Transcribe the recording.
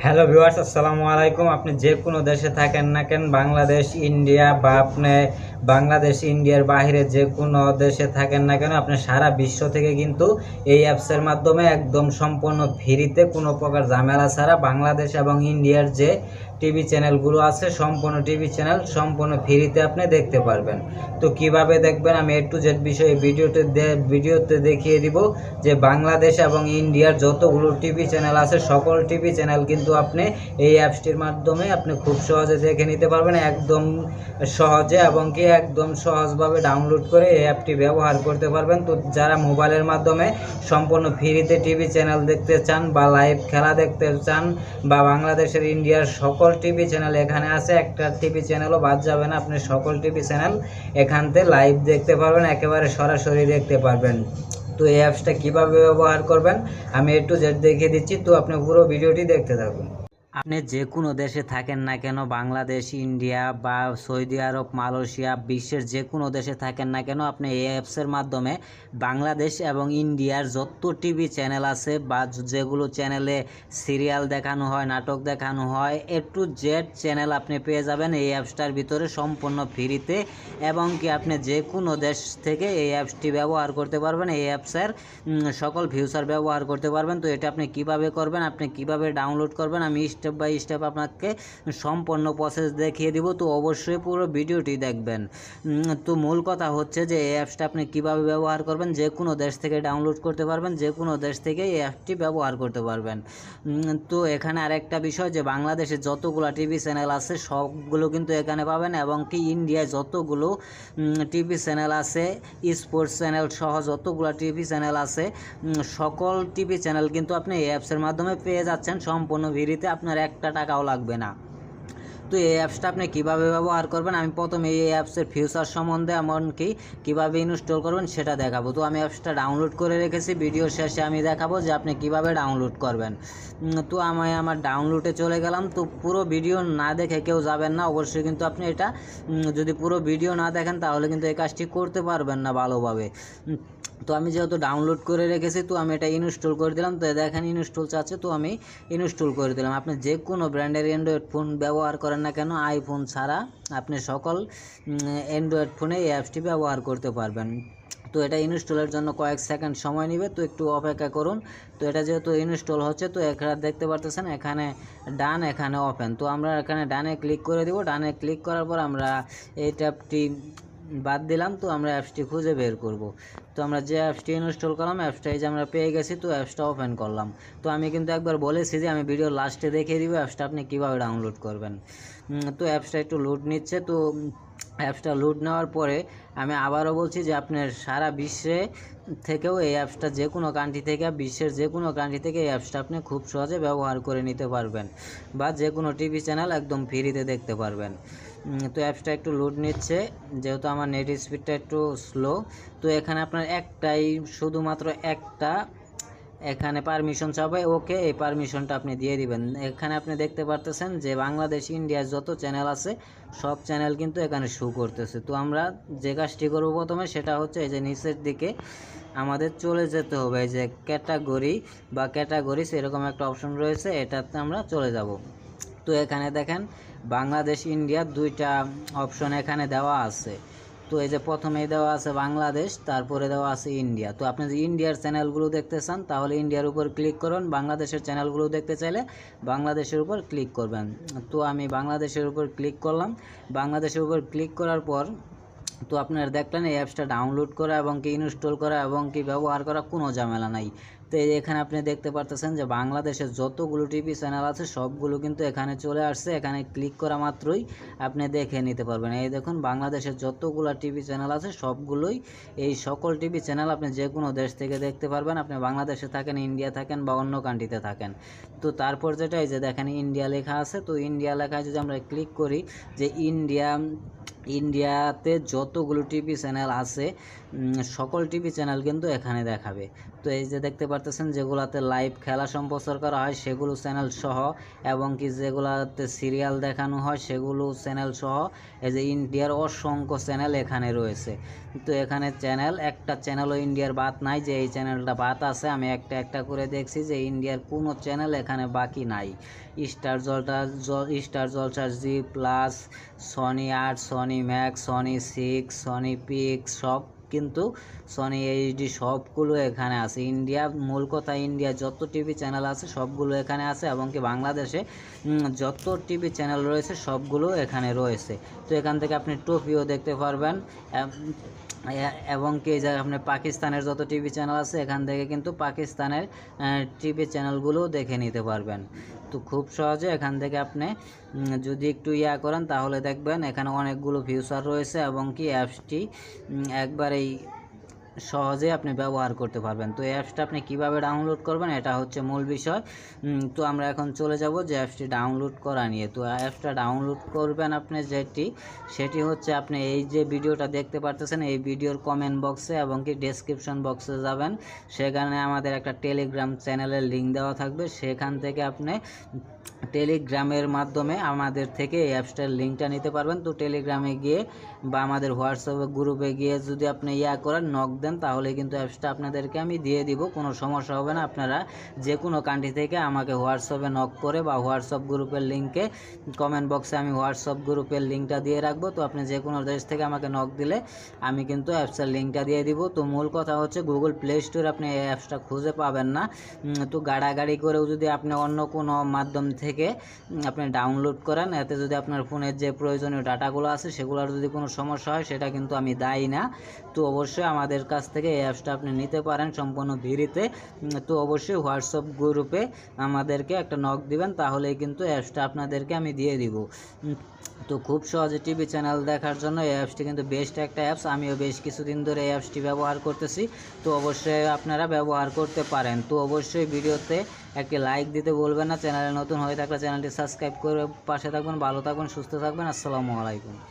Hello viewers, আসসালামু আলাইকুম। আপনি যে কোনো দেশে থাকেন না কেন, বাংলাদেশ, ইন্ডিয়া বা আপনি বাংলাদেশ ইন্ডিয়ার বাইরে যে কোনো দেশে থাকেন না কেন, আপনি সারা বিশ্ব থেকে কিন্তু এই অ্যাপসের মাধ্যমে একদম সম্পূর্ণ ফ্রিতে, কোনো প্রকার ঝামেলা ছাড়া বাংলাদেশ এবং ইন্ডিয়ার যে টিভি চ্যানেলগুলো আছে, সম্পূর্ণ টিভি চ্যানেল সম্পূর্ণ ফ্রিতে আপনি দেখতে পারবেন। তো কিভাবে দেখবেন আমি A to Z বিষয়ে ভিডিওতে দেখিয়ে দিব যে বাংলাদেশ এবং ইন্ডিয়ার যতগুলো টিভি চ্যানেল আছে সকল টিভি চ্যানেল কিন্তু আপনি এই অ্যাপসটির মাধ্যমে আপনি খুব সহজে দেখে নিতে পারবেন, একদম সহজে এবং কি একদম সহজভাবে ডাউনলোড করে এই অ্যাপটি ব্যবহার করতে পারবেন। তো যারা মোবাইলের মাধ্যমে সম্পূর্ণ ফ্রিতে টিভি চ্যানেল দেখতে চান বা লাইভ খেলা দেখতে চান বা বাংলাদেশের ইন্ডিয়ার সকল টিভি চ্যানেল এখানে আছে, একটা টিভি চ্যানেলও বাদ যাবে না, আপনি সকল টিভি চ্যানেল এখান থেকে লাইভ দেখতে পারবেন, একেবারে সরাসরি দেখতে পারবেন। তো এই অ্যাপসটা কীভাবে ব্যবহার করবেন আমি A to Z দেখিয়ে দিচ্ছি, তো আপনি পুরো ভিডিওটি দেখতে থাকুন। আপনি যে কোনো দেশে থাকেন না কেন, বাংলাদেশ, ইন্ডিয়া বা সৌদি আরব, মালয়েশিয়া, বিশ্বের যে কোনো দেশে থাকেন না কেন, আপনি এই অ্যাপসের মাধ্যমে বাংলাদেশ এবং ইন্ডিয়ার যত টিভি চ্যানেল আছে বা যেগুলো চ্যানেলে সিরিয়াল দেখানো হয়, নাটক দেখানো হয়, A to Z চ্যানেল আপনি পেয়ে যাবেন এই অ্যাপসটার ভিতরে সম্পূর্ণ ফ্রিতে। এবং কি আপনি যে কোনো দেশ থেকে এই অ্যাপসটি ব্যবহার করতে পারবেন, এই অ্যাপসের সকল ফিচার ব্যবহার করতে পারবেন। তো এটা আপনি কিভাবে করবেন, আপনি কিভাবে ডাউনলোড করবেন, আমি স্টেপ বাই স্টেপ আপনাকে সম্পূর্ণ প্রসেস দেখিয়ে দিব। তো অবশ্যই পুরো ভিডিওটি দেখবেন। তো মূল কথা হচ্ছে যে এই অ্যাপসটা আপনি কিভাবে ব্যবহার করবেন, যে কোনো দেশ থেকে ডাউনলোড করতে পারবেন, যে কোনো দেশ থেকে এই অ্যাপটি ব্যবহার করতে পারবেন। তো এখানে আরেকটা বিষয় যে বাংলাদেশে যতগুলো টিভি চ্যানেল আছে সবগুলো কিন্তু এখানে পাবেন, এবং কি ইন্ডিয়ায় যতগুলো টিভি চ্যানেল আছে, স্পোর্টস চ্যানেল সহ যতগুলো টিভি চ্যানেল আছে সকল টিভি চ্যানেল কিন্তু আপনি এই অ্যাপসের মাধ্যমে পেয়ে যাচ্ছেন সম্পূর্ণ ফ্রিতে, আপনার একটা টাকাও লাগবে না। তো এই অ্যাপসটা আপনি কীভাবে ব্যবহার করবেন আমি প্রথমে এই অ্যাপসের ফিচার সম্বন্ধে এমনকি কীভাবে ইনস্টল করবেন সেটা দেখাবো। তো আমি অ্যাপসটা ডাউনলোড করে রেখেছি, ভিডিও শেষে আমি দেখাবো যে আপনি কীভাবে ডাউনলোড করবেন। তো আমি আমার ডাউনলোডে চলে গেলাম। তো পুরো ভিডিও না দেখে কেউ যাবেন না, অবশ্যই কিন্তু আপনি এটা যদি পুরো ভিডিও না দেখেন তাহলে কিন্তু এই কাজটি করতে পারবেন না ভালোভাবে। তো আমি যেহেতু ডাউনলোড করে রেখেছি, তো আমি এটা ইনস্টল করে দিলাম। তো দেখেন ইনস্টল চাচ্ছে, তো আমি ইনস্টল করে দিলাম। আপনি যে কোনো ব্র্যান্ডের অ্যান্ড্রয়েড ফোন ব্যবহার করেন না কেন, আইফোন ছাড়া আপনি সকল অ্যান্ড্রয়েড ফোনে এই অ্যাপসটি ব্যবহার করতে পারবেন। তো এটা ইনস্টলের জন্য কয়েক সেকেন্ড সময় নেবে, তো একটু অপেক্ষা করুন। তো এটা যেহেতু ইনস্টল হচ্ছে, তো এখানে দেখতে পারতেছেন এখানে ডান, এখানে ওপেন। তো আমরা এখানে ডানে ক্লিক করে দিব। ডানে ক্লিক করার পর আমরা এই ট্যাবটি বাদ দিলাম। তো আমরা অ্যাপসটি খুঁজে বের করব। তো আমরা যে অ্যাপসটি ইনস্টল করলাম অ্যাপসটা এই যে আমরা পেয়ে গেছি। তো অ্যাপসটা ওপেন করলাম। তো আমি কিন্তু একবার বলেছি যে আমি ভিডিও লাস্টে দেখিয়ে দিব অ্যাপসটা আপনি কীভাবে ডাউনলোড করবেন। তো অ্যাপসটা একটু লোড নিচ্ছে। তো অ্যাপসটা লোড নেওয়ার পরে আমি আবারও বলছি যে আপনার সারা বিশ্বে থেকেও এই অ্যাপসটা যে কোনো কান্ট্রি থেকে, বিশ্বের যে কোনো কান্ট্রি থেকে এই অ্যাপসটা আপনি খুব সহজে ব্যবহার করে নিতে পারবেন বা যে কোনো টিভি চ্যানেল একদম ফ্রিতে দেখতে পারবেন। তো অ্যাপসটা একটু লোড নিচ্ছে, যেহেতু আমার নেট স্পিডটা একটু স্লো। তো এখানে আপনার একটাই, শুধুমাত্র একটা এখানে পারমিশন চাবে, ওকে এই পারমিশনটা আপনি দিয়ে দিবেন। এখানে আপনি দেখতে পারতেছেন যে বাংলাদেশ, ইন্ডিয়ার যত চ্যানেল আছে সব চ্যানেল কিন্তু এখানে শো করতেছে। তো আমরা যে কাজটি করবো প্রথমে সেটা হচ্ছে এই যে নিচের দিকে আমাদের চলে যেতে হবে, এই যে ক্যাটাগরি বা ক্যাটাগরিজ এরকম একটা অপশন রয়েছে, এটাতে আমরা চলে যাব। তো এখানে দেখেন বাংলাদেশ, ইন্ডিয়া দুইটা অপশন এখানে দেওয়া আছে। তো এই যে প্রথমেই দেওয়া আছে বাংলাদেশ, তারপরে দেওয়া আছে ইন্ডিয়া। তো আপনি যদি ইন্ডিয়ার চ্যানেলগুলো দেখতে চান তাহলে ইন্ডিয়ার উপর ক্লিক করুন, বাংলাদেশের চ্যানেলগুলো দেখতে চাইলে বাংলাদেশের উপর ক্লিক করবেন। তো আমি বাংলাদেশের উপর ক্লিক করলাম। বাংলাদেশের উপর ক্লিক করার পর তো আপনারা দেখলেন এই অ্যাপসটা ডাউনলোড করা এবং কি ইনস্টল করা এবং কি ব্যবহার করা কোনো ঝামেলা নাই। তো এখানে আপনি দেখতে পারতেছেন যে বাংলাদেশের যতগুলো টিভি চ্যানেল আছে সবগুলো কিন্তু এখানে চলে আসছে। এখানে ক্লিক করা মাত্রই আপনি দেখে নিতে পারবেন। এই দেখুন বাংলাদেশের যতগুলো টিভি চ্যানেল আছে সবগুলোই, এই সকল টিভি চ্যানেল আপনি যে কোনো দেশ থেকে দেখতে পারবেন, আপনি বাংলাদেশে থাকেন, ইন্ডিয়া থাকেন বা অন্য কান্ট্রিতে থাকেন। তো তারপর যেটা এই যে দেখেন ইন্ডিয়া লেখা আছে, তো ইন্ডিয়া লেখায় যদি আমরা ক্লিক করি যে ইন্ডিয়াতে যতগুলো টিভি চ্যানেল আছে সকল টিভি চ্যানেল কিন্তু এখানে দেখাবে। তো এই যে দেখতে পারতেছেন যেগুলাতে লাইভ খেলা সম্প্রচার করা হয় সেগুলো চ্যানেল সহ, এবং কি যেগুলাতে সিরিয়াল দেখানো হয় সেগুলো চ্যানেল সহ এই যে ইন্ডিয়ার অসংখ্য চ্যানেল এখানে রয়েছে। তো এখানে চ্যানেল, একটা চ্যানেলও ইন্ডিয়ার বাদ নাই যে এই চ্যানেলটা বাদ আছে। আমি একটা একটা করে দেখছি যে ইন্ডিয়ার কোনো চ্যানেল এখানে বাকি নাই। Star Jalsha, Zee plus, Sony 8, Sony Max, Sony 6, Sony Pix, সব কিন্তু সনি এইচডি সবগুলো এখানে আছে। ইন্ডিয়া, মূল কথা ইন্ডিয়া যত টিভি চ্যানেল আছে সবগুলো এখানে আছে, এবং কি বাংলাদেশে যত টিভি চ্যানেল রয়েছে সবগুলো এখানে রয়েছে। তো এখান থেকে আপনি টপিও দেখতে পারবেন, এবং কি যে আপনি পাকিস্তানের যত টিভি চ্যানেল আছে এখান থেকে কিন্তু পাকিস্তানের টিভি চ্যানেলগুলোও দেখে নিতে পারবেন। তো খুব সহজে এখান থেকে আপনি যদি একটু করেন তাহলে দেখবেন এখানে অনেকগুলো ফিউচার রয়েছে, এবং কি অ্যাপসটি একবারেই সহজে আপনি ব্যবহার করতে পারবেন। তো এই অ্যাপসটা আপনি কিভাবে ডাউনলোড করবেন এটা হচ্ছে মূল বিষয়। তো আমরা এখন চলে যাব যে অ্যাপসটি ডাউনলোড করা নিয়ে। তো অ্যাপসটা ডাউনলোড করবেন আপনি সেটি হচ্ছে আপনি এই যে ভিডিওটা দেখতে পারতেছেন এই ভিডিওর কমেন্ট বক্সে এবং কি ডেসক্রিপশন বক্সে যাবেন, সেখানে আমাদের একটা টেলিগ্রাম চ্যানেলের লিঙ্ক দেওয়া থাকবে। সেখান থেকে আপনি টেলিগ্রামের মাধ্যমে আমাদের থেকে এই অ্যাপসটার লিঙ্কটা নিতে পারবেন। তো টেলিগ্রামে গিয়ে বা আমাদের হোয়াটসঅ্যাপ গ্রুপে গিয়ে যদি আপনি করেন, নক দেন, তাহলে কিন্তু অ্যাপসটা আপনাদেরকে আমি দিয়ে দিব, কোনো সমস্যা হবে না। আপনারা যে কোনো কান্ট্রি থেকে আমাকে হোয়াটসঅ্যাপে নক করে বা হোয়াটসঅ্যাপ গ্রুপের লিঙ্কে কমেন্ট বক্সে আমি হোয়াটসঅ্যাপ গ্রুপের লিঙ্কটা দিয়ে রাখবো। তো আপনি যে কোনো দেশ থেকে আমাকে নক দিলে আমি কিন্তু অ্যাপসের লিঙ্কটা দিয়ে দিব। তো মূল কথা হচ্ছে গুগল প্লে স্টোরে আপনি এই অ্যাপসটা খুঁজে পাবেন না। তো গাড়াগাড়ি করেও যদি আপনি অন্য কোনো মাধ্যম থেকে আপনি ডাউনলোড করেন, এতে যদি আপনার ফোনের যে প্রয়োজনীয় ডাটাগুলো আছে সেগুলোর যদি কোনো সমস্যা হয় সেটা কিন্তু আমি দায়ী না। তো অবশ্যই আমাদের কাছ থেকে এই অ্যাপসটা আপনি নিতে পারেন সম্পূর্ণ ফ্রিতে। তো অবশ্যই হোয়াটসঅ্যাপ গ্রুপে আমাদেরকে একটা নক দিবেন, তাহলেই কিন্তু অ্যাপসটা আপনাদেরকে আমি দিয়ে দিব। তো খুব সহজে টিভি চ্যানেল দেখার জন্য এই অ্যাপসটি কিন্তু বেস্ট একটা অ্যাপস। আমিও বেশ কিছুদিন ধরে এই অ্যাপসটি ব্যবহার করতেছি। তো অবশ্যই আপনারা ব্যবহার করতে পারেন। তো অবশ্যই ভিডিওতে একটি লাইক দিতে বলবেন না। চ্যানেলে নতুন হয়ে থাকলে চ্যানেলটি সাবস্ক্রাইব করে পাশে থাকবেন। ভালো থাকবেন, সুস্থ থাকবেন। আসসালামু আলাইকুম।